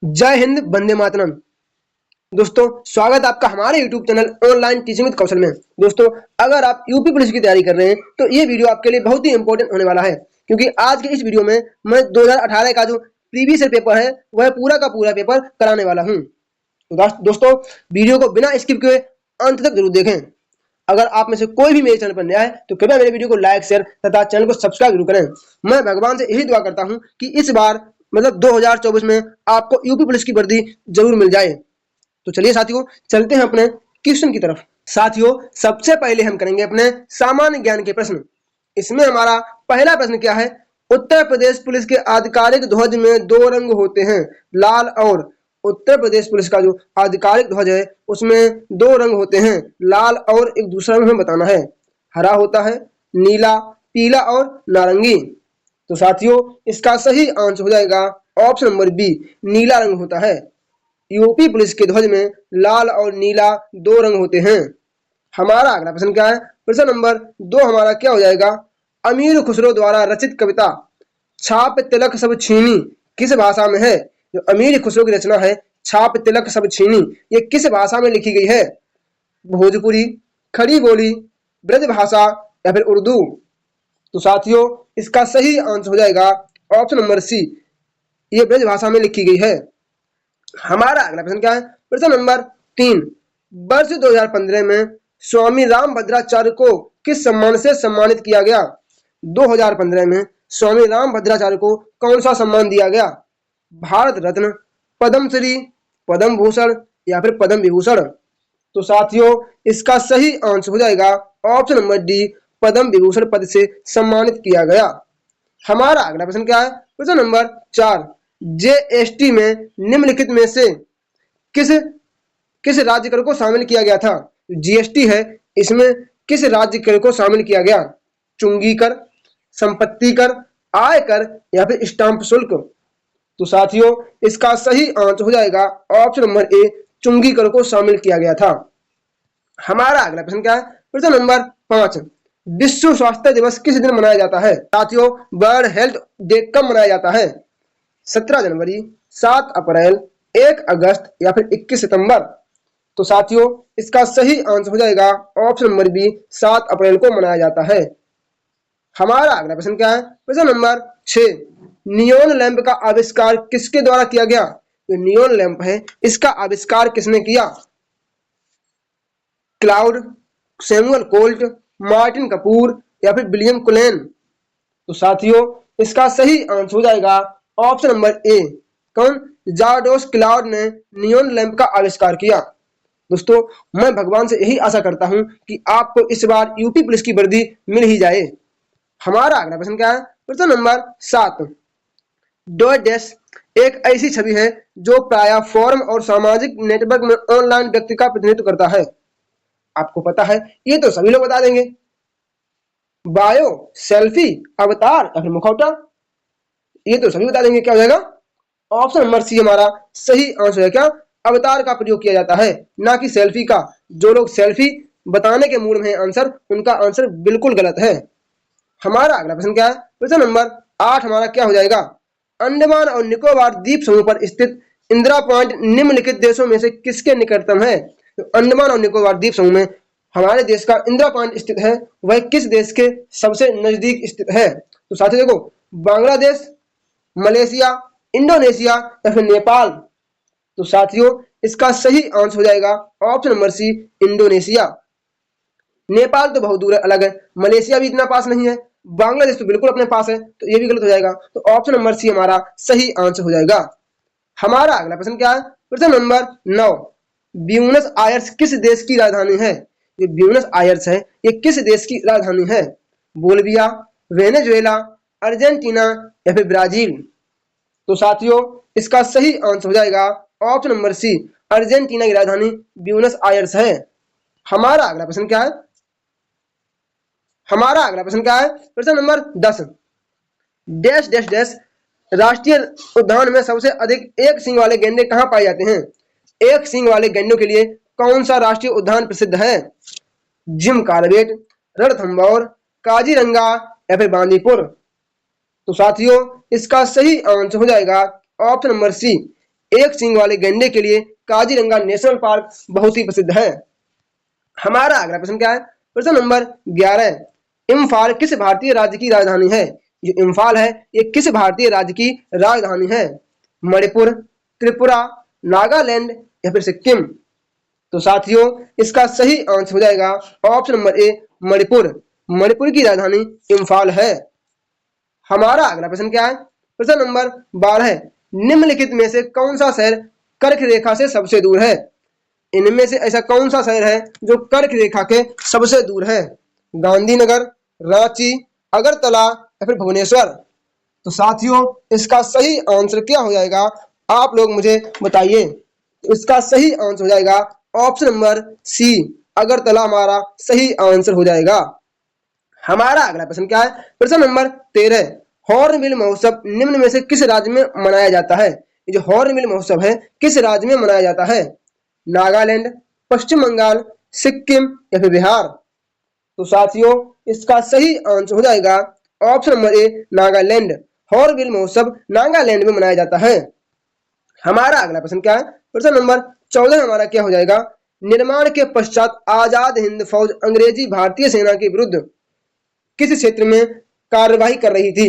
जय हिंद, वंदे मातरम। दोस्तों, स्वागत है आपका हमारे YouTube channel online teaching with Kaushal में। दोस्तों, अगर आप यूपी पुलिस की तैयारी कर रहे हैं तो ये वीडियो आपके लिए बहुत ही इंपॉर्टेंट होने वाला है, क्योंकि आज के इस वीडियो में मैं 2018 का जो प्रीवियस ईयर पेपर है वह पूरा का पूरा पेपर कराने वाला हूँ। तो दोस्तों, वीडियो को बिना स्किप किए अंत तक जरूर देखें। अगर आप में से कोई भी मेरे चैनल पर नया है तो कृपया मेरे वीडियो को लाइक, शेयर तथा चैनल को सब्सक्राइब जरूर करें। मैं भगवान से यही दुआ करता हूँ कि इस बार मतलब 2024 में आपको यूपी पुलिस की वर्दी जरूर मिल जाए। तो चलिए साथियों, चलते हैं अपने क्वेश्चन की तरफ। साथियों, सबसे पहले हम करेंगे अपने सामान्य ज्ञान के प्रश्न। इसमें हमारा पहला प्रश्न क्या है? उत्तर प्रदेश पुलिस के आधिकारिक ध्वज में दो रंग होते हैं, लाल और। उत्तर प्रदेश पुलिस का जो आधिकारिक ध्वज है उसमें दो रंग होते हैं, लाल और एक दूसरा हमें बताना है। हरा होता है, नीला, पीला और नारंगी। तो साथियों, इसका सही आंसर हो जाएगा ऑप्शन नंबर बी, नीला रंग होता है। यूपी पुलिस के ध्वज में लाल और नीला दो रंग होते हैं। हमारा अगला प्रश्न क्या है? प्रश्न नंबर 2 हमारा क्या हो जाएगा? अमीर खुसरो द्वारा रचित कविता छाप तिलक सब छीनी किस भाषा में है? जो अमीर खुसरो की रचना है छाप तिलक सब छीनी, ये किस भाषा में लिखी गई है? भोजपुरी, खड़ी बोली, ब्रज भाषा या फिर उर्दू? तो साथियों, इसका सही आंसर हो जाएगा ऑप्शन नंबर सी, ये ब्रज भाषा में लिखी गई है। हमारा अगला प्रश्न क्या है? प्रश्न नंबर 3, वर्ष 2015 में स्वामी रामभद्राचार्य को किस सम्मान से सम्मानित किया गया? 2015 में स्वामी रामभद्राचार्य को कौन सा सम्मान दिया गया? भारत रत्न, पद्मश्री, पद्म भूषण या फिर पद्म विभूषण? तो साथियों, इसका सही आंसर हो जाएगा option number D, Padma Vibhushan पद से सम्मानित किया गया। हमारा अगला प्रश्न क्या है? प्रश्न नंबर 4, जीएसटी में निम्नलिखित में से किस किस राज्य कर को शामिल किया गया था? जीएसटी है, इसमें किस राज्य कर को शामिल किया गया? चुंगी कर, संपत्ति कर, आय कर या फिर स्टाम्प शुल्क? तो साथियों, इसका सही आंसर हो जाएगा ऑप्शन नंबर ए, चुंगी कर को शामिल किया गया था। हमारा अगला प्रश्न क्या है? प्रश्न नंबर 5, विश्व स्वास्थ्य दिवस किस दिन मनाया जाता है? साथियों, वर्ल्ड हेल्थ डे कब मनाया जाता है? 17 जनवरी, 7 अप्रैल, 1 अगस्त या फिर 21 सितंबर? तो साथियों, इसका सही आंसर हो जाएगा ऑप्शन नंबर बी, 7 अप्रैल को मनाया जाता है। हमारा अगला प्रश्न क्या है? प्रश्न नंबर 6, नियोन लैंप का आविष्कार किसके द्वारा किया गया? जो नियोन लैंप है इसका आविष्कार किसने किया? Cloud, Samuel Colt, Martin Kapoor या फिर विलियम कुलेन? तो साथियों, इसका सही आंसर हो जाएगा ऑप्शन नंबर ए, कौन? जार्डोस क्लाउड ने नियोन लैंप का आविष्कार किया। दोस्तों, मैं भगवान से यही आशा करता हूं कि आपको इस बार यूपी पुलिस की वर्दी मिल ही जाए। हमारा अगला प्रश्न क्या है? प्रश्न नंबर 7, डॉट डैश एक ऐसी छवि है जो प्रायः फोरम और सामाजिक नेटवर्क में ऑनलाइन व्यक्ति का प्रतिनिधित्व करता है। आपको पता है, ये तो सभी लोग बता देंगे। बायो, सेल्फी, अवतार या फिर मुखौटा? ये तो सभी बता देंगे। क्या हो जाएगा? ऑप्शन नंबर सी हमारा सही आंसर है। क्या? अवतार का प्रयोग किया जाता है, ना कि सेल्फी का। जो लोग सेल्फी बताने के मूड में है आंसर, उनका आंसर बिल्कुल गलत है। हमारा अगला प्रश्न क्या है? प्रश्न नंबर 8 हमारा क्या हो जाएगा? अंडमान और निकोबार द्वीप समूह पर स्थित इंदिरा पॉइंट निम्नलिखित देशों में से किसके निकटतम है? तो अंडमान और निकोबार द्वीप समूह में हमारे देश का इंदिरा पॉइंट स्थित है, वह किस देश के सबसे नजदीक स्थित है? तो साथियों देखो, बांग्लादेश, मलेशिया, इंडोनेशिया या फिर नेपाल? तो साथियों, इसका सही आंसर हो जाएगा option number C, Indonesia. Nepal तो बहुत दूर है, अलग है। मलेशिया भी इतना पास नहीं है। बांग्लादेश तो बिल्कुल अपने पास है, तो ये भी गलत हो जाएगा। तो ऑप्शन नंबर सी हमारा सही आंसर हो जाएगा। हमारा अगला प्रश्न क्या है? प्रश्न नंबर 9, ब्यूनस आयर्स किस देश की राजधानी है? ये ब्यूनस आयर्स है, ये किस देश की राजधानी है? बोलिविया, वेनेजुएला, अर्जेंटीना या फिर ब्राजील? तो साथियों, इसका सही आंसर हो जाएगा ऑप्शन नंबर सी, अर्जेंटीना की राजधानी ब्यूनस आयर्स है। हमारा अगला प्रश्न क्या है? हमारा अगला प्रश्न क्या है? प्रश्न नंबर 10, डैश डैश डैश राष्ट्रीय उद्यान में सबसे अधिक एक सींग वाले गैंडे कहाँ पाए जाते हैं? एक सींग वाले गैंडों के लिए कौन सा राष्ट्रीय उद्यान प्रसिद्ध है? जिम कार्बेट, रणथंभौर, काजीरंगा या फिर बांदीपुर? तो साथियों, इसका सही आंसर हो जाएगा ऑप्शन नंबर सी, एक सींग वाले गैंडे के लिए काजीरंगा नेशनल पार्क बहुत ही प्रसिद्ध है। हमारा अगला प्रश्न क्या है? प्रश्न नंबर 11, इम्फाल किस भारतीय राज्य की राजधानी है? जो इम्फाल है ये किस भारतीय राज्य की राजधानी है? मणिपुर, त्रिपुरा, नागालैंड या फिर सिक्किम? तो साथियों इसका सही आंसर हो जाएगा option number A, Manipur. Manipur की राजधानी इम्फाल है। हमारा अगला प्रश्न क्या है? प्रश्न नंबर 12, निम्नलिखित में से कौन सा शहर कर्क रेखा से सबसे दूर है? इनमें से ऐसा कौन सा शहर है जो कर्क रेखा के सबसे दूर है? गांधीनगर, रांची, अगरतला या फिर भुवनेश्वर? तो साथियों इसका सही आंसर क्या हो जाएगा? आप लोग मुझे बताइए। इसका सही आंसर हो जाएगा ऑप्शन नंबर सी, अगरतला हमारा सही आंसर हो जाएगा। हमारा अगला प्रश्न क्या है? प्रश्न नंबर 13, हॉर्नबिल महोत्सव निम्न में से किस राज्य में मनाया जाता है? ये जो हॉर्नबिल महोत्सव है किस राज्य में मनाया जाता है? नागालैंड, पश्चिम बंगाल, सिक्किम या फिर बिहार? तो साथियों इसका सही आंसर हो जाएगा option number A, Nagaland. Hornbill महोत्सव नागालैंड में मनाया जाता है। हमारा अगला प्रश्न क्या है? प्रश्न नंबर 14 हमारा क्या हो जाएगा? निर्माण के पश्चात आजाद हिंद फौज अंग्रेजी भारतीय सेना के विरुद्ध किस क्षेत्र में कार्यवाही कर रही थी?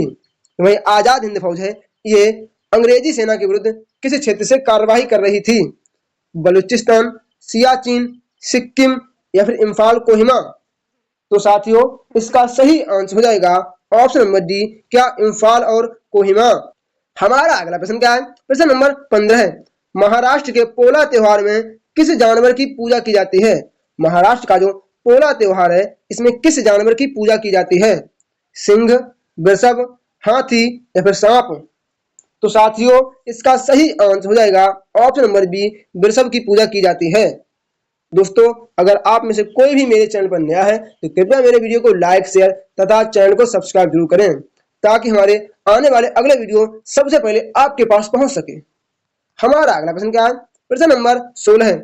वही आजाद हिंद फौज है ये अंग्रेजी सेना के विरुद्ध किस क्षेत्र से कार्यवाही कर रही थी? बलूचिस्तान, सियाचिन, सिक्किम या फिर इम्फाल कोहिमा? तो साथियों इसका सही आंसर हो जाएगा ऑप्शन नंबर डी, क्या इम्फाल और कोहिमा? हमारा अगला प्रश्न क्या है? प्रश्न नंबर 15, महाराष्ट्र के पोला त्योहार में किस जानवर की पूजा की जाती है? महाराष्ट्र का जो पोला त्योहार है इसमें किस जानवर की पूजा की जाती है? सिंह, वृषभ, हाथी या फिर सांप? तो साथियों इसका सही आंसर हो जाएगा ऑप्शन नंबर बी, वृषभ की पूजा की जाती है। दोस्तों अगर आप में से कोई भी मेरे चैनल पर नया है तो कृपया मेरे वीडियो को लाइक, शेयर तथा चैनल को सब्सक्राइब जरूर करें ताकि हमारे आने वाले अगले वीडियो सबसे पहले आपके पास पहुंच सके। हमारा अगला प्रश्न क्या है? प्रश्न नंबर 16,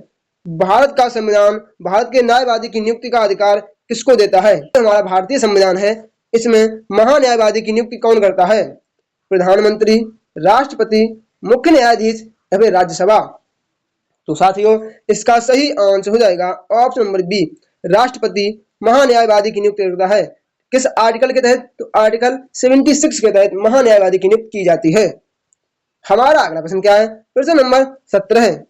भारत का संविधान भारत के न्यायवादी की नियुक्ति का अधिकार किसको देता है? हमारा भारतीय संविधान है इसमें महान्यायवादी की नियुक्ति कौन करता है? प्रधानमंत्री, राष्ट्रपति, मुख्य न्यायाधीश या फिर राज्यसभा? तो साथियों इसका सही आंसर हो जाएगा ऑप्शन नंबर बी, राष्ट्रपति महान्यायवादी की नियुक्ति करता है। किस आर्टिकल के तहत? तो आर्टिकल 76 के तहत महान्यायवादी की नियुक्ति की जाती है। हमारा अगला प्रश्न क्या है? प्रश्न नंबर 17,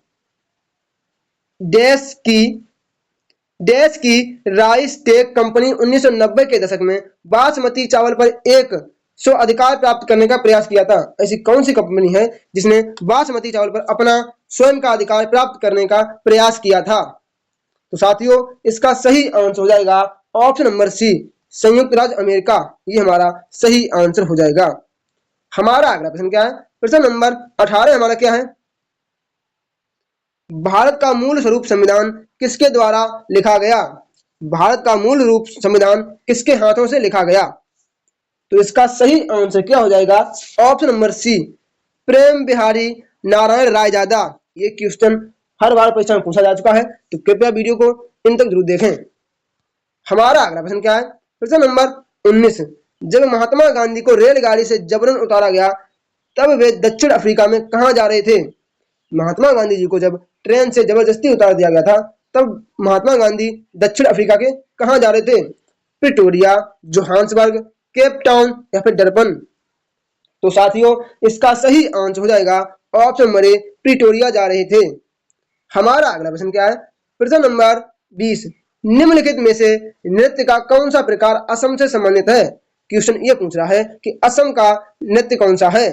देश की राइस टेक कंपनी 1990 के दशक में बासमती चावल पर एक स्व अधिकार प्राप्त करने का प्रयास किया था? ऐसी कौन सी कंपनी है जिसने बासमती चावल पर अपना स्वयं का अधिकार प्राप्त करने का प्रयास किया था? तो साथियों इसका सही आंसर हो जाएगा ऑप्शन नंबर सी, संयुक्त राज्य अमेरिका। ये हमारा सही आंसर हो जाएगा। हमारा अगला प्रश्न क्या है? प्रश्न नंबर 18 हमारा क्या है? भारत का मूल स्वरूप संविधान किसके द्वारा लिखा गया? भारत का मूल रूप संविधान किसके हाथों से लिखा गया? तो इसका सही आंसर क्या हो जाएगा? ऑप्शन नंबर सी, प्रेम बिहारी नारायण रायजादा। ये क्वेश्चन हर बार परीक्षा में पूछा जा चुका है तो कृपया वीडियो को इन तक जरूर देखें। हमारा अगला प्रश्न क्या है? प्रश्न नंबर 19, जब महात्मा गांधी को रेलगाड़ी से जबरन उतारा गया तब वे दक्षिण अफ्रीका में कहां जा रहे थे? महात्मा गांधी जी को जब ट्रेन से जबरदस्ती उतार दिया गया था तब महात्मा गांधी दक्षिण अफ्रीका के कहां जा रहे थे? प्रिटोरिया, जोहान्सबर्ग, केप टाउन या फिर डरबन? तो साथियों इसका सही आंसर हो जाएगा ऑप्शन नंबर ए, प्रिटोरिया जा रहे थे। हमारा अगला प्रश्न क्या है? प्रश्न नंबर 20, निम्नलिखित में से नृत्य का कौन सा प्रकार असम से संबंधित है? क्वेश्चन ये पूछ रहा है कि असम का नृत्य कौन सा है?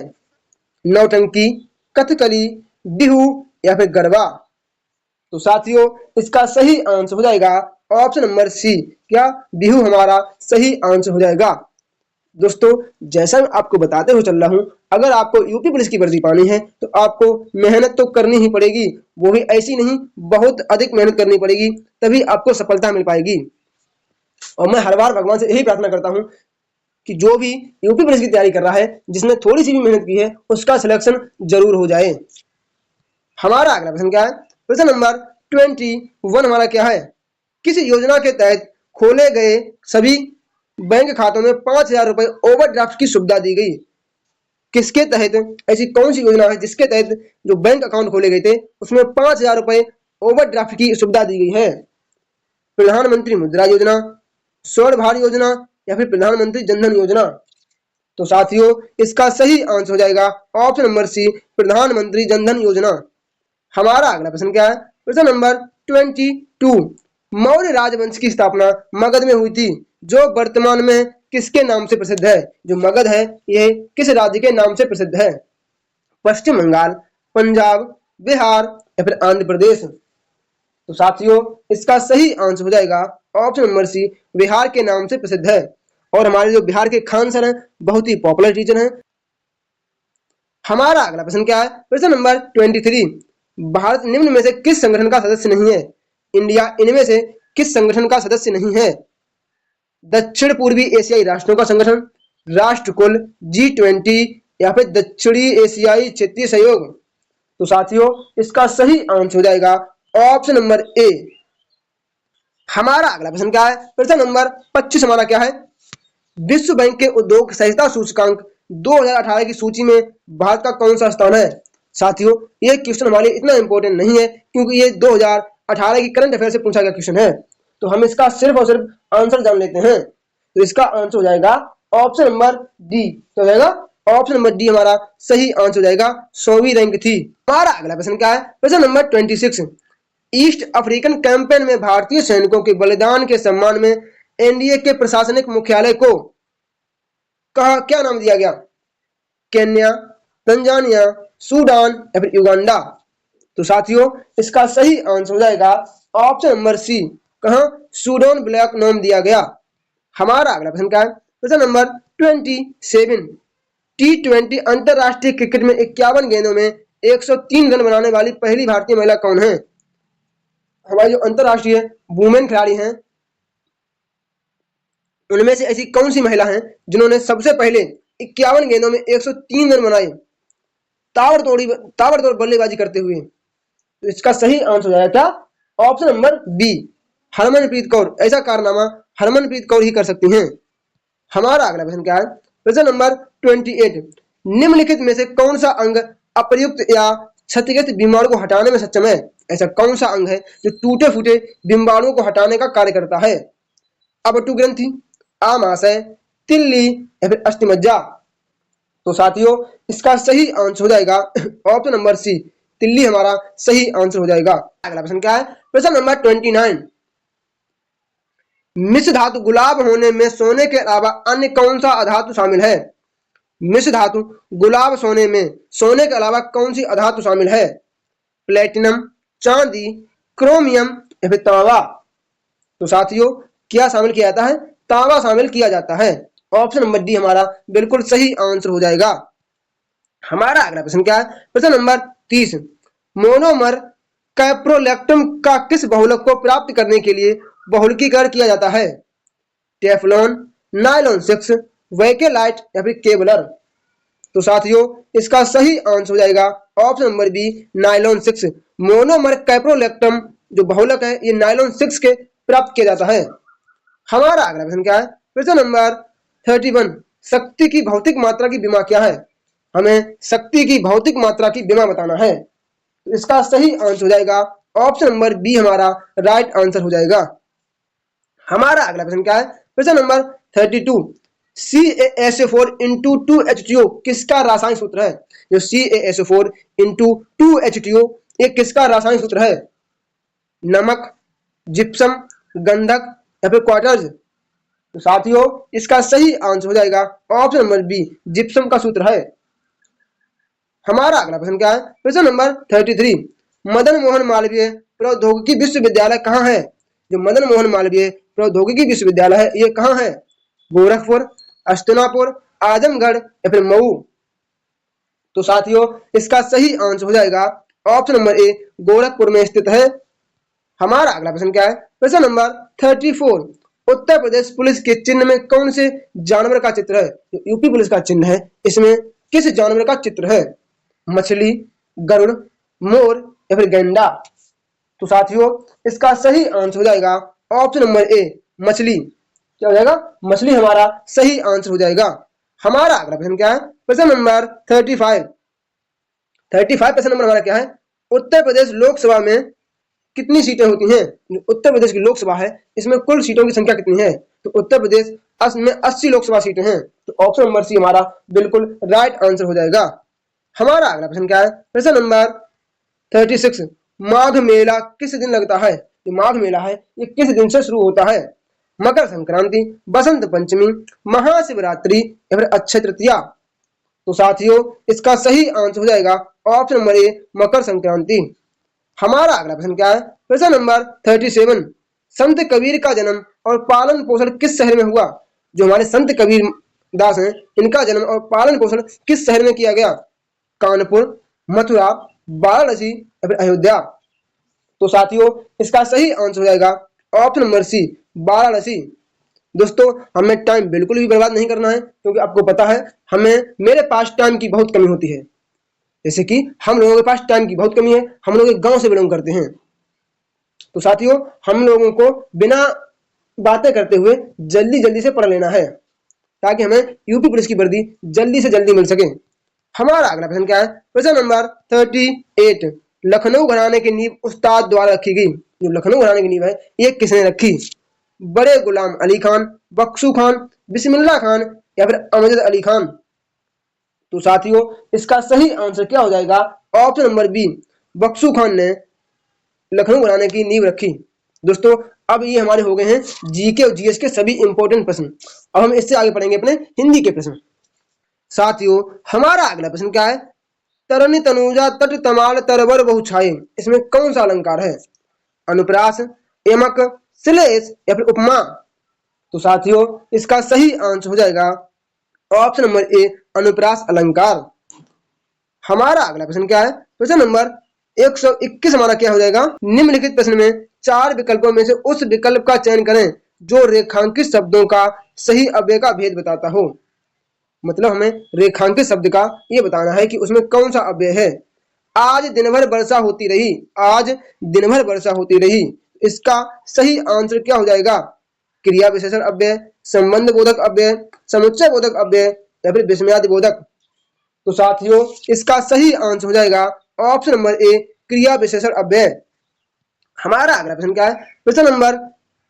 नौटंकी, कथकली, बिहू या फिर गरबा? तो साथियों इसका सही आंसर हो जाएगा ऑप्शन नंबर सी, क्या बिहू हमारा सही आंसर हो जाएगा। दोस्तों जैसा मैं आपको बताते हुए चल रहा हूं, अगर आपको यूपी पुलिस की वर्दी पानी है तो आपको मेहनत तो करनी ही पड़ेगी, वो भी ऐसी नहीं, बहुत अधिक मेहनत करनी पड़ेगी तभी आपको सफलता मिल पाएगी। और मैं हर बार भगवान से यही प्रार्थना करता हूं कि जो भी यूपी पुलिस की तैयारी कर रहा है, जिसने थोड़ी सी भी मेहनत की है, उसका सिलेक्शन जरूर हो जाए। हमारा अगला प्रश्न क्या है? प्रश्न नंबर 21 हमारा क्या है? किस योजना के तहत खोले गए सभी बैंक खातों में 5,000 रुपए ओवरड्राफ्ट की सुविधा दी गई? किसके तहत, ऐसी कौन सी योजना है जिसके तहत जो बैंक अकाउंट खोले गए थे उसमें 5,000 रुपए ओवरड्राफ्ट की सुविधा दी गई है? प्रधानमंत्री मुद्रा योजना, स्वर्ण भारत योजना या फिर प्रधानमंत्री जनधन योजना? तो साथियों इसका सही आंसर हो जाएगा ऑप्शन नंबर सी, प्रधानमंत्री जनधन योजना। हमारा अगला प्रश्न क्या है? प्रश्न नंबर 22। मौर्य राजवंश की स्थापना मगध में हुई थी, जो वर्तमान में किसके नाम से प्रसिद्ध है? जो मगध है यह किस राज्य के नाम से प्रसिद्ध है? पश्चिम बंगाल, पंजाब, बिहार या फिर आंध्र प्रदेश? तो साथियों इसका सही आंसर हो जाएगा ऑप्शन नंबर सी, बिहार के नाम से प्रसिद्ध है। और हमारे जो बिहार के खान सर हैं बहुत ही पॉपुलर टीचर हैं। हमारा अगला प्रश्न क्या है? प्रश्न नंबर 23। भारत निम्न में से किस संगठन का सदस्य नहीं है? इंडिया इनमें से किस संगठन का सदस्य नहीं है? दक्षिण पूर्वी एशियाई राष्ट्रों का संगठन, राष्ट्रकुल, G20 या फिर दक्षिणी एशियाई क्षेत्रीय सहयोग? तो साथियों इसका सही आंसर हो जाएगा ऑप्शन नंबर ए। हमारा अगला प्रश्न क्या है? प्रश्न नंबर 25 हमारा क्या है? विश्व बैंक के उद्योग सहिष्णुता सूचकांक 2018 की सूची में भारत का कौन सा स्थान है? साथियों ये क्वेश्चन हमारे लिए इतना इंपॉर्टेंट नहीं है क्योंकि ये 2018 की करंट अफेयर से पूछा गया क्वेश्चन है, तो हम इसका सिर्फ और सिर्फ आंसर जान लेते हैं। तो इसका आंसर हो जाएगा ऑप्शन नंबर डी। तो हो जाएगा ऑप्शन नंबर डी हमारा सही आंसर हो जाएगा। 100वीं रैंक थी। हमारा अगला प्रश्न क्या है? प्रश्न नंबर 26। ईस्ट अफ्रीकन कैंपेन में भारतीय सैनिकों के बलिदान के सम्मान में एनडीए के प्रशासनिक मुख्यालय को क्या नाम दिया गया? केन्या, तंजानिया, सूडान या फिर युगांडा? तो साथियों इसका सही आंसर हो जाएगा ऑप्शन नंबर सी। कहां? सूडान ब्लैक नाम दिया गया। हमारा अगला प्रश्न क्या है? प्रश्न नंबर 27। T20 अंतरराष्ट्रीय क्रिकेट में 51 गेंदों में 103 रन बनाने वाली पहली भारतीय महिला कौन है? हमारी जो अंतरराष्ट्रीय वुमेन खिलाड़ी हैं उनमें से ऐसी कौन सी महिला है जिन्होंने सबसे पहले 51 गेंदों में 103 रन बनाए ताबड़तोड़ बल्लेबाजी करते हुए? तो इसका सही आंसर हो जाएगा क्या? Option number B, Harmanpreet Kaur. ऐसा कारनामा हरमनप्रीत कौर ही कर सकती हैं। हमारा अगला प्रश्न क्या है? प्रश्न नंबर 28। निम्नलिखित में से कौन सा अंग अप्रयुक्त या क्षतिग्रस्त बीमाणु को हटाने में सक्षम है? ऐसा कौन सा अंग है जो टूटे फूटे बीमाणुओं को हटाने का कार्य करता है? अबटू ग्रंथि, आमाशय, तिल्ली या फिर अस्थिमज्जा? तो साथियों इसका सही आंसर हो जाएगा ऑप्शन नंबर सी, तिल्ली हमारा सही आंसर हो जाएगा। अगला प्रश्न क्या है? प्रश्न नंबर 29। मिश्र धातु गुलाब होने में सोने के अलावा अन्य कौन सा अधातु शामिल है? मिश्र धातु गुलाब सोने में सोने के अलावा कौन सी अधातु शामिल है? प्लेटिनम, चांदी, क्रोमियम या फिर तांबा? तो साथियों क्या शामिल किया जाता है? तांबा शामिल किया जाता है। ऑप्शन नंबर डी हमारा बिल्कुल सही आंसर हो जाएगा। हमारा अगला प्रश्न क्या है? प्रश्न नंबर 30। मोनोमर कैप्रोलैक्टम का किस बहुलक को प्राप्त करने के लिए बहुलकीकरण किया जाता है? टेफ्लॉन, नायलॉन 6, वेकेलाइट या फिर केवलर? तो साथियों इसका सही आंसर हो जाएगा option number B, nylon 6। Monomer caprolactam जो बहुलक है ये नायलॉन 6 के प्राप्त किया जाता है। हमारा अगला प्रश्न क्या है? प्रश्न नंबर 31। शक्ति की भौतिक मात्रा की विमा क्या है? हमें शक्ति की भौतिक मात्रा की विमा बताना है। तो इसका सही आंसर हो जाएगा ऑप्शन नंबर बी हमारा राइट आंसर हो जाएगा। हमारा अगला प्रश्न क्या है? प्रश्न नंबर 32। CaSO4 into 2H2O किसका रासायनिक सूत्र है? जो CaSO4 into 2H2O ये किसका रासायनिक सूत्र है? नमक, जिप्सम, गंधक या फिर क्वार्टर्स? तो साथियों इसका सही आंसर हो जाएगा ऑप्शन नंबर बी, जिप्सम का सूत्र है। हमारा अगला प्रश्न क्या है? प्रश्न नंबर 33। मदन मोहन मालवीय प्रौद्योगिकी विश्वविद्यालय कहाँ है? जो मदन मोहन मालवीय प्रौद्योगिकी विश्वविद्यालय है ये कहाँ है? गोरखपुर, हस्तिनापुर, आजमगढ़ या फिर मऊ? तो साथियों इसका सही आंसर हो जाएगा ऑप्शन नंबर ए, गोरखपुर में स्थित है। हमारा अगला प्रश्न क्या है? प्रश्न नंबर 34। उत्तर प्रदेश पुलिस के चिन्ह में कौन से जानवर का चित्र है? यूपी पुलिस का चिन्ह है इसमें किस जानवर का चित्र है? मछली, गरुड़, मोर या फिर गैंडा? तो साथियों इसका सही आंसर हो जाएगा ऑप्शन नंबर ए, मछली। क्या हो जाएगा? मछली हमारा सही आंसर हो जाएगा। हमारा अगला प्रश्न क्या है? प्रश्न नंबर 35। 35 प्रश्न नंबर हमारा क्या है? उत्तर प्रदेश लोकसभा में कितनी सीटें होती हैं? उत्तर प्रदेश की लोकसभा है, इसमें कुल सीटों की संख्या कितनी है? तो उत्तर प्रदेश में 80 लोकसभा सीटें हैं। तो ऑप्शन नंबर सी हमारा बिल्कुल राइट आंसर हो जाएगा। हमारा अगला प्रश्न क्या है? प्रश्न नंबर 36। माघ मेला किस दिन लगता है? ये माघ मेला है, ये किस दिन से शुरू होता है? मकर संक्रांति, बसंत पंचमी, महाशिवरात्रि या फिर अक्षय तृतीया? तो साथियों इसका सही आंसर हो जाएगा option number A, Makar Sankranti. हमारा अगला प्रश्न क्या है? प्रश्न नंबर 37। संत कबीर का जन्म और पालन पोषण किस शहर में हुआ? जो हमारे संत कबीर दास हैं, इनका जन्म और पालन पोषण किस शहर में किया गया? कानपुर, मथुरा, वाराणसी या फिर अयोध्या? तो साथियों इसका सही आंसर हो जाएगा ऑप्शन नंबर सी, वाराणसी। दोस्तों हमें टाइम बिल्कुल भी बर्बाद नहीं करना है, क्योंकि आपको पता है मेरे पास टाइम की बहुत कमी होती है। जैसे कि हम लोगों के पास टाइम की बहुत कमी है, हम लोग एक गांव से बिलोंग करते हैं। तो साथियों हम लोगों को बिना बातें करते हुए जल्दी जल्दी से पढ़ लेना है, ताकि हमें यूपी पुलिस की वर्दी जल्दी से जल्दी मिल सके। हमारा अगला प्रश्न क्या है? प्रश्न नंबर 38। लखनऊ घराने की नींव उस्ताद द्वारा रखी गई। जो लखनऊ घराने की नींव है, ये किसने रखी? बड़े गुलाम अली खान, बख्शू खान, बिस्मिल्लाह खान या फिर अमजद अली खान? तो साथियों इसका सही आंसर क्या हो जाएगा? ऑप्शन नंबर बी, बख्शू खान ने लखनऊ घराने की नींव रखी। दोस्तों अब ये हमारे हो गए हैं जीके और जीएस के सभी इंपॉर्टेंट प्रश्न। अब हम इससे आगे पढ़ेंगे अपने हिंदी के प्रश्न। साथियों हमारा अगला प्रश्न क्या है? तरनी तनुजा तट तमाल तरवर बहु छाए, इसमें कौन सा अलंकार है? अनुप्रास, यमक, श्लेष या फिर उपमा? तो साथियों इसका सही आंसर हो जाएगा ऑप्शन नंबर ए, अनुप्रास अलंकार। हमारा अगला प्रश्न क्या है? प्रश्न नंबर 121 हमारा क्या हो जाएगा? निम्नलिखित प्रश्न में 4 विकल्पों में से उस विकल्प का चयन करें जो रेखांकित शब्दों का सही अव्यय का भेद बताता हो। मतलब हमें रेखांकित शब्द का ये बताना है कि उसमें कौन सा अव्यय है। आज दिन भर वर्षा होती रही, आज दिन भर वर्षा होती रही, इसका सही आंसर क्या हो जाएगा? क्रिया विशेषण अव्यय, संबंध बोधक अव्यय, समुच्चय बोधक अव्यय या फिर विस्मयादि बोधक? तो साथियों इसका सही आंसर हो जाएगा ऑप्शन नंबर ए, क्रिया विशेषण अव्यय। हमारा अगला प्रश्न क्या है? प्रश्न नंबर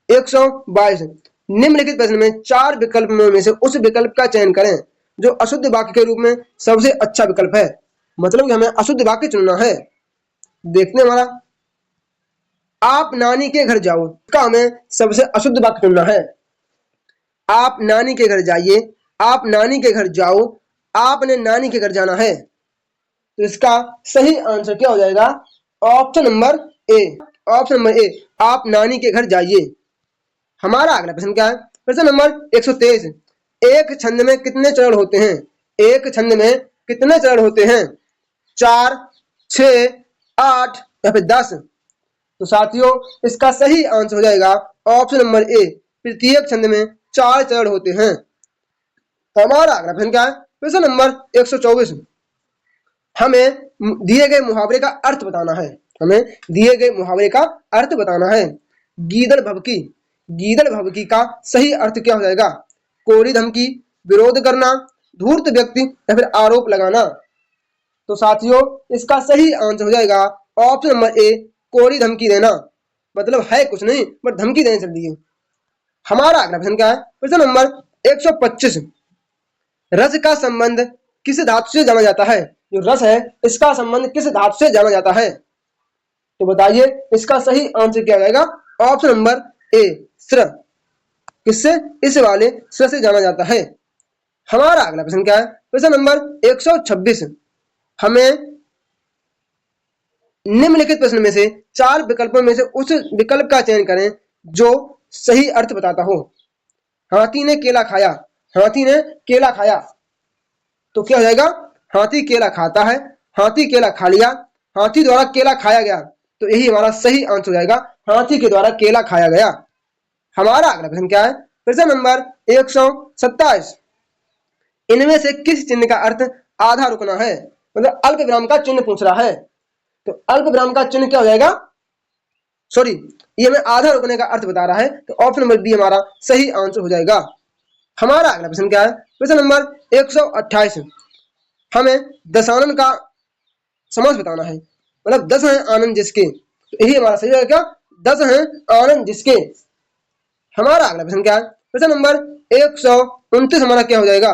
122। निम्नलिखित प्रश्न में 4 विकल्पों में से उस विकल्प का चयन करें जो अशुद्ध वाक्य के रूप में सबसे अच्छा विकल्प है। मतलब कि हमें अशुद्ध वाक्य चुनना है। देखते हैं हमारा, आप नानी के घर जाओ, इसका हमें सबसे अशुद्ध वाक्य चुनना है। आप नानी के घर जाइए, आप नानी के घर जाओ, आपने नानी के घर जाना है। तो इसका सही आंसर क्या हो जाएगा? Option number A, option number A, आप नानी के घर जाइए। हमारा अगला प्रश्न क्या है? प्रश्न नंबर 123। एक छंद में कितने चरण होते हैं? एक छंद में कितने चरण होते हैं? 4, 6, 8 या फिर 10? तो साथियों इसका सही आंसर हो जाएगा ऑप्शन नंबर ए, प्रत्येक छंद में 4 चरण होते हैं। हमारा अगला प्रश्न क्या है? प्रश्न नंबर 124। हमें दिए गए मुहावरे का अर्थ बताना है। हमें दिए गए मुहावरे का अर्थ बताना है। गीदड़ भभकी, गीदड़ भभकी का सही अर्थ क्या हो जाएगा? कोरी धमकी, विरोध करना, धूर्त व्यक्ति या फिर आरोप लगाना? तो साथियों इसका सही आंसर हो जाएगा ऑप्शन नंबर ए, कोरी धमकी देना। मतलब है कुछ नहीं बट धमकी देने चल दिए। हमारा अगला प्रश्न क्या है? प्रश्न नंबर 125। रस का संबंध किस धातु से जाना जाता है? जो रस है इसका संबंध किस धातु से जाना जाता है? तो बताइए इसका सही आंसर क्या जाएगा? ऑप्शन नंबर ए, स्र। किससे? इस वाले स्र से जाना जाता है। हमारा अगला प्रश्न क्या है? प्रश्न नंबर 126। हमें निम्नलिखित प्रश्न में से 4 विकल्पों में से उस विकल्प का चयन करें जो सही अर्थ बताता हो। हाथी ने केला खाया, हाथी ने केला खाया। तो क्या हो जाएगा? हाथी केला खाता है, हाथी केला खा लिया, हाथी द्वारा केला खाया गया। तो यही हमारा सही आंसर हो जाएगा, हाथी के द्वारा केला खाया गया। हमारा अगला प्रश्न क्या है? प्रश्न नंबर 127। इनमें से किस चिन्ह का अर्थ आधा रुकना है? मतलब अल्प विराम का चिन्ह पूछ रहा है। तो अल्प विराम का चिन्ह क्या हो जाएगा? सॉरी, ये हमें आधा रुकने का अर्थ बता रहा है। तो ऑप्शन नंबर बी हमारा सही आंसर हो जाएगा। हमारा अगला प्रश्न क्या है? प्रश्न नंबर 128। हमें दशानन का समास बताना है, मतलब 10 हैं आनंद जिसके, तो यही हमारा सही है क्या? 10 हैं आनंद जिसके। हमारा अगला प्रश्न क्या है? प्रश्न नंबर 129 हमारा क्या हो जाएगा?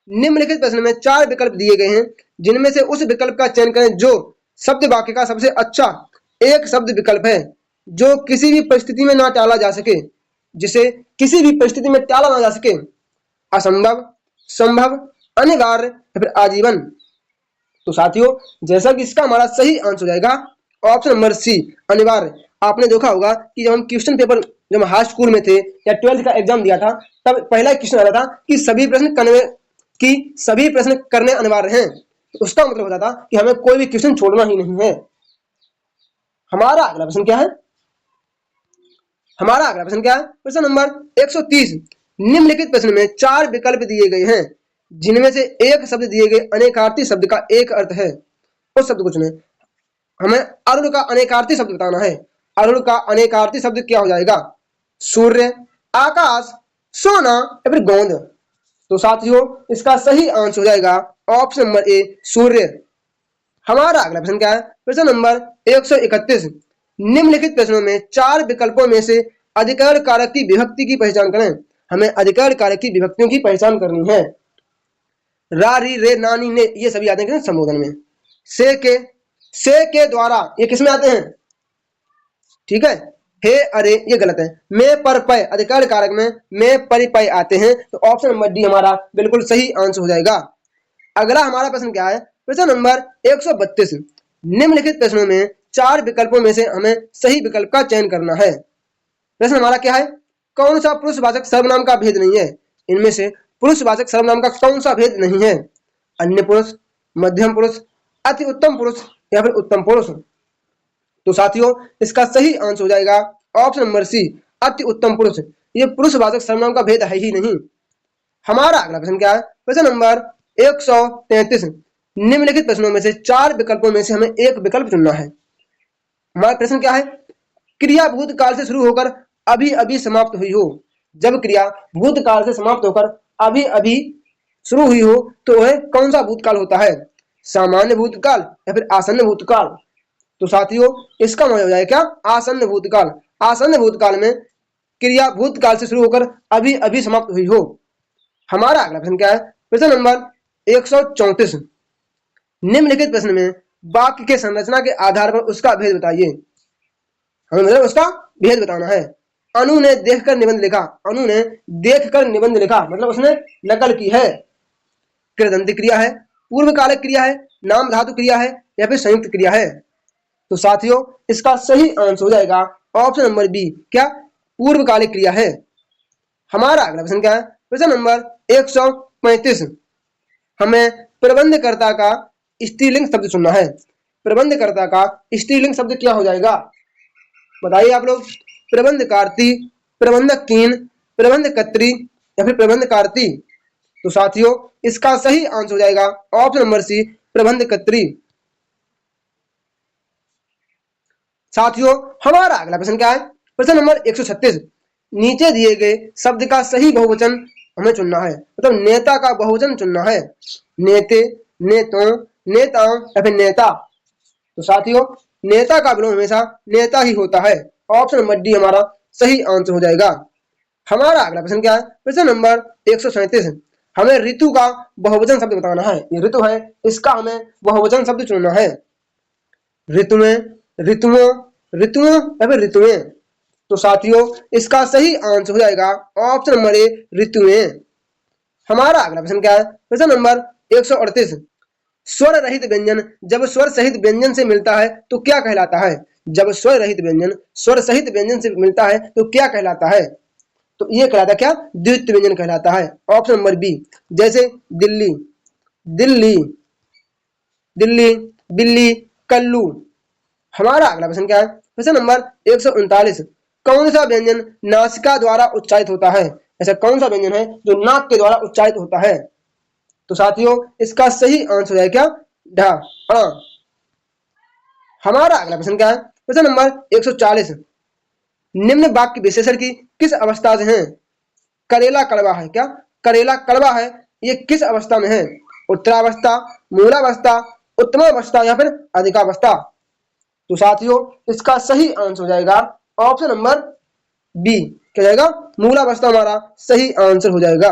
निम्नलिखित प्रश्न में 4 विकल्प दिए गए हैं, जिनमें से उस विकल्प का चयन करें जो शब्द वाक्य का सबसे अच्छा एक शब्द विकल्प है, जो किसी भी परिस्थिति में ना टाला जा सके, जिसे किसी भी परिस्थिति में टाला ना जा सके। असंभव, संभव, अनिवार्य या फिर आजीवन। तो साथियों, जैसा कि इसका हमारा सही आंसर हो जाएगा ऑप्शन नंबर सी, अनिवार्य। आपने देखा होगा कि जब हम क्वेश्चन पेपर, जब हाई स्कूल में थे या 12th का एग्जाम दिया था, तब पहला क्वेश्चन आता था कि सभी प्रश्न करने अनिवार्य हैं। तो उसका मतलब होता था कि हमें कोई भी क्वेश्चन छोड़ना ही नहीं है। हमारा अगला प्रश्न क्या है? प्रश्न नंबर 130। निम्नलिखित प्रश्न में 4 विकल्प दिए गए हैं, जिनमें से एक शब्द दिए गए अनेकार्थी शब्द का एक अर्थ है। उस शब्द को चुने। हमें अरुण का अनेकार्थी शब्द बताना है। अरुण का अनेकार्थी शब्द क्या हो जाएगा? सूर्य, आकाश, सोना या फिर गोंद। तो साथियों, इसका सही आंसर हो जाएगा ऑप्शन नंबर ए, सूर्य। हमारा अगला प्रश्न क्या है? प्रश्न नंबर 131। निम्नलिखित प्रश्नों में 4 विकल्पों में से अधिकरण कारक की विभक्ति की पहचान करें। हमें अधिकरण कारक की विभक्तियों की पहचान करनी है। रा, री, रे, नानी, ने, ये सभी आते हैं संबोधन में। से के द्वारा ये किसमें आते हैं? ठीक है, हे, अरे, ये गलत है। मैं, पर, पय अधिकरण कारक में मैं, परि, पय आते हैं। तो ऑप्शन नंबर डी हमारा बिल्कुल सही आंसर हो जाएगा। अगला हमारा प्रश्न क्या है? प्रश्न नंबर 132। निम्नलिखित प्रश्नों में 4 विकल्पों में से हमें सही विकल्प का चयन करना है। प्रश्न हमारा क्या है? कौन सा पुरुषवाचक सर्वनाम का भेद नहीं है? इनमें से पुरुषवाचक सर्वनाम का कौन सा भेद नहीं है? अन्य पुरुष, मध्यम पुरुष, अति उत्तम पुरुष या फिर उत्तम पुरुष। तो साथियों, इसका सही आंसर हो जाएगा ऑप्शन नंबर सी, अति उत्तम पुरुष। ये पुरुषवाचक सर्वनाम का भेद है ही नहीं। हमारा अगला प्रश्न क्या है? प्रश्न नंबर 133। निम्नलिखित प्रश्नों में से 4 विकल्पों में से हमें एक विकल्प चुनना है। हमारा प्रश्न क्या है? क्रिया भूतकाल से शुरू होकर अभी अभी समाप्त हुई हो। जब क्रिया भूतकाल से समाप्त होकर अभी अभी शुरू हुई हो तो वह कौन सा भूतकाल होता है? सामान्य भूतकाल या फिर आसन्न भूतकाल। तो साथियों, इसका मतलब हो जाएगा क्या? आसन्न भूतकाल। आसन्न भूतकाल में क्रिया भूतकाल से शुरू होकर अभी अभी समाप्त हुई हो। हमारा अगला प्रश्न क्या है? प्रश्न नंबर 134। निम्नलिखित प्रश्न में वाक्य के संरचना के आधार पर उसका भेद बताइए। हमें मतलब उसका भेद बताना है। अनु ने देखकर निबंध लिखा। अनु ने देखकर निबंध लिखा मतलब उसने नकल की है। कृदंत क्रिया है, पूर्वकालिक क्रिया है, नाम धातु क्रिया है या फिर संयुक्त क्रिया है। तो साथियों, इसका सही आंसर हो जाएगा ऑप्शन नंबर बी, क्या? पूर्वकालिक क्रिया है। हमारा अगला प्रश्न क्या है? प्रश्न नंबर 135। हमें प्रबंधकर्ता का स्त्रीलिंग शब्द चुनना है। प्रबंधकर्ता का स्त्रीलिंग शब्द क्या हो जाएगा? बताइए आप लोग। प्रबंधकार्ती, प्रबंधकीन, प्रबंधकर्त्री या फिर प्रबंधकार्ती। तो साथियों, इसका सही आंसर हो जाएगा ऑप्शन नंबर सी, प्रबंधकर्त्री। साथियों, हमारा अगला प्रश्न क्या है? प्रश्न नंबर 136। नीचे दिए गए शब्द का सही बहुवचन हमें चुनना है, मतलब नेता का बहुवचन चुनना है। नेते, नेतों, नेताओं या फिर नेता। तो साथियों, नेता का विलोम हमेशा नेता ही होता है। ऑप्शन नंबर डी हमारा सही आंसर हो जाएगा। हमारा अगला प्रश्न क्या है? प्रश्न नंबर 137। हमें ऋतु का बहुवचन शब्द बताना है। ये ऋतु है, इसका हमें बहुवचन शब्द चुनना है। ऋतु में, ऋतुओं, ऋतुओं या फिर ऋतुएं। तो साथियों, इसका सही आंसर हो जाएगा ऑप्शन नंबर ए, ऋतुएं। हमारा अगला प्रश्न क्या है? प्रश्न नंबर 138। स्वर रहित व्यंजन जब स्वर सहित व्यंजन से मिलता है तो क्या कहलाता है? जब स्वर रहित व्यंजन स्वर सहित व्यंजन से मिलता है तो क्या कहलाता है? तो ये कहलाता क्या? द्वित्व व्यंजन कहलाता है। ऑप्शन नंबर बी, जैसे दिल्ली, दिल्ली, दिल्ली, बिल्ली, कल्लू। हमारा अगला प्रश्न क्या है? प्रश्न नंबर 139। कौन सा व्यंजन नासिका द्वारा उच्चारित होता है? ऐसा कौन सा व्यंजन है जो नाक के द्वारा उच्चारित होता है? तो साथियों, इसका सही आंसर है क्या? ढ, हाँ। हमारा अगला प्रश्न क्या है? प्रश्न नंबर 140। निम्न वाक्य विशेषण की किस अवस्था से हैं? करेला कड़वा है क्या? करेला कड़वा है, ये किस अवस्था में है? उत्तरावस्था, मूलावस्था, उत्तमावस्था या फिर अधिकावस्था? तो साथियों इसका सही आंसर हो जाएगा ऑप्शन नंबर बी, क्या जाएगा? मूलावस्था हमारा सही आंसर हो जाएगा।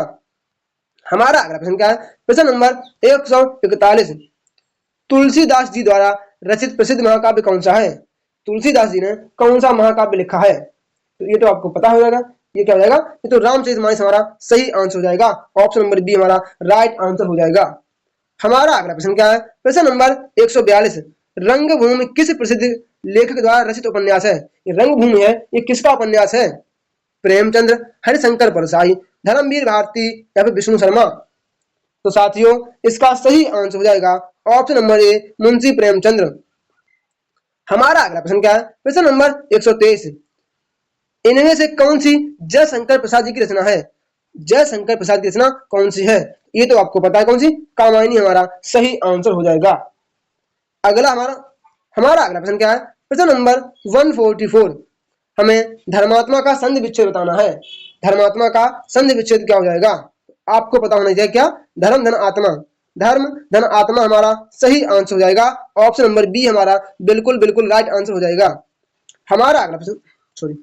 हमारा अगला प्रश्न क्या है? प्रश्न नंबर 141, तुलसीदास जी द्वारा रचित प्रसिद्ध महाकाव्य कौन सा है? तुलसीदास जी ने कौन सा महाकाव्य लिखा है? तो ये तो आपको पता हो जाएगा, ये क्या हो जाएगा? ये तो रामचरितमानस हमारा सही आंसर हो जाएगा। ऑप्शन नंबर बी हमारा राइट आंसर हो जाएगा। हमारा अगला प्रश्न क्या है? प्रश्न नंबर 142, रंगभूमि किस प्रसिद्ध लेखक द्वारा रचित उपन्यास है? ये रंगभूमि है, ये किसका उपन्यास है? प्रेमचंद्र, हरिशंकर परसाई, धर्मवीर भारती या फिर विष्णु शर्मा? तो साथियों इसका सही आंसर हो जाएगा option number A, Munshi Premchandra. हमारा अगला प्रश्न क्या है? प्रश्न नंबर 123, इनमें से कौन सी जयशंकर प्रसाद जी की रचना है? जयशंकर प्रसाद की रचना कौन सी है? ये तो आपको पता है कौन सी, कामायनी हमारा सही आंसर हो जाएगा। अगला हमारा अगला प्रश्न क्या है? प्रश्न नंबर 144, हमें धर्मात्मा का संधि विच्छेद बताना है। धर्मात्मा का संधि विच्छेद क्या हो जाएगा? आपको पता होना चाहिए, क्या? धर्म धन आत्मा, धर्म धन आत्मा हमारा सही आंसर हो जाएगा। ऑप्शन नंबर बी हमारा बिल्कुल बिल्कुल राइट आंसर हो जाएगा। हमारा अगला प्रश्न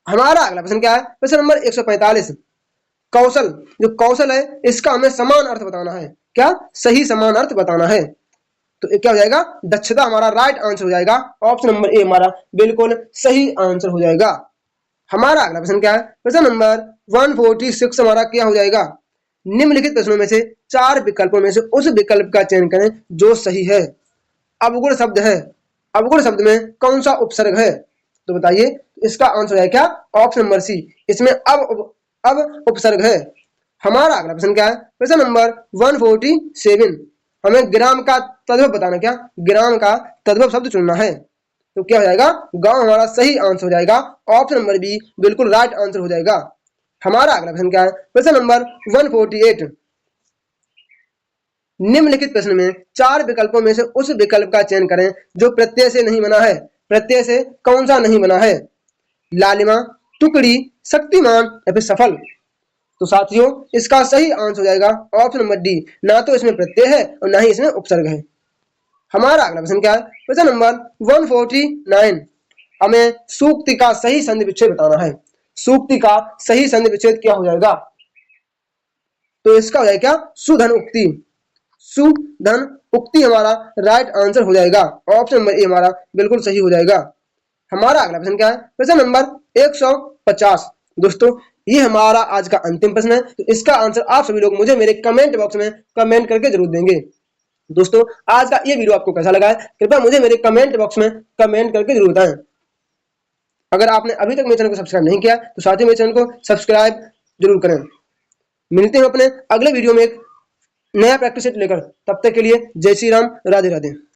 हमारा अगला प्रश्न क्या है? प्रश्न नंबर 145, कौशल, जो कौशल है इसका हमें समान अर्थ बताना है। क्या? सही समान अर्थ बताना है। तो क्या हो जाएगा? दक्षता हमारा राइट आंसर हो जाएगा। ऑप्शन नंबर ए हमारा बिल्कुल सही आंसर हो जाएगा। हमारा अगला प्रश्न क्या है? प्रश्न नंबर 146 हमारा क्या हो जाएगा? निम्नलिखित प्रश्नों में से 4 विकल्पों में से उस विकल्प का चयन करें जो सही है। अवगुण शब्द है, अवगुण शब्द में कौन सा उपसर्ग है? तो बताइए इसका आंसर है क्या? ऑप्शन नंबर सी, इसमें अब उपसर्ग है। हमारा अगला प्रश्न क्या है? प्रश्न नंबर 147, हमें ग्राम का तद्भव बताना। क्या? ग्राम का तद्भव शब्द चुनना है। तो क्या हो जाएगा? गांव हमारा सही आंसर हो जाएगा। ऑप्शन नंबर बी बिल्कुल राइट आंसर हो जाएगा। हमारा अगला प्रश्न क्या है? प्रश्न नंबर 148, निम्नलिखित प्रश्न में 4 विकल्पों में से उस विकल्प का चयन करें जो प्रत्यय से नहीं बना है। प्रत्यय से कौन सा नहीं बना है? लालिमा, टुकड़ी, शक्तिमान या फिर सफल? तो साथियों इसका सही आंसर हो जाएगा ऑप्शन नंबर डी, ना तो इसमें प्रत्यय है और ना ही इसमें उपसर्ग है। हमारा अगला प्रश्न क्या है? प्रश्न नंबर 149, हमें सूक्ति का सही संधि विच्छेद बताना है। सूक्ति का सही संधि विच्छेद क्या हो जाएगा? तो इसका हो जाएगा क्या? सुधन उक्ति। सुधन उक्ति हमारा राइट आंसर हो जाएगा। ऑप्शन नंबर ए हमारा बिल्कुल सही हो जाएगा। हमारा अगला प्रश्न क्या है? प्रश्न नंबर 150। दोस्तों ये हमारा आज का अंतिम प्रश्न है, तो इसका आंसर आप सभी लोग मुझे मेरे कमेंट बॉक्स में कमेंट करके जरूर देंगे। दोस्तों आज का ये वीडियो आपको कैसा लगा है कृपया मुझे मेरे कमेंट बॉक्स में कमेंट करके जरूर बताएं। अगर आपने अभी तक मेरे चैनल को सब्सक्राइब नहीं किया तो साथ ही मेरे चैनल को सब्सक्राइब जरूर करें। मिलते हैं अपने अगले वीडियो में एक नया प्रैक्टिस सेट लेकर, तब तक के लिए जय श्री राम, राधे राधे।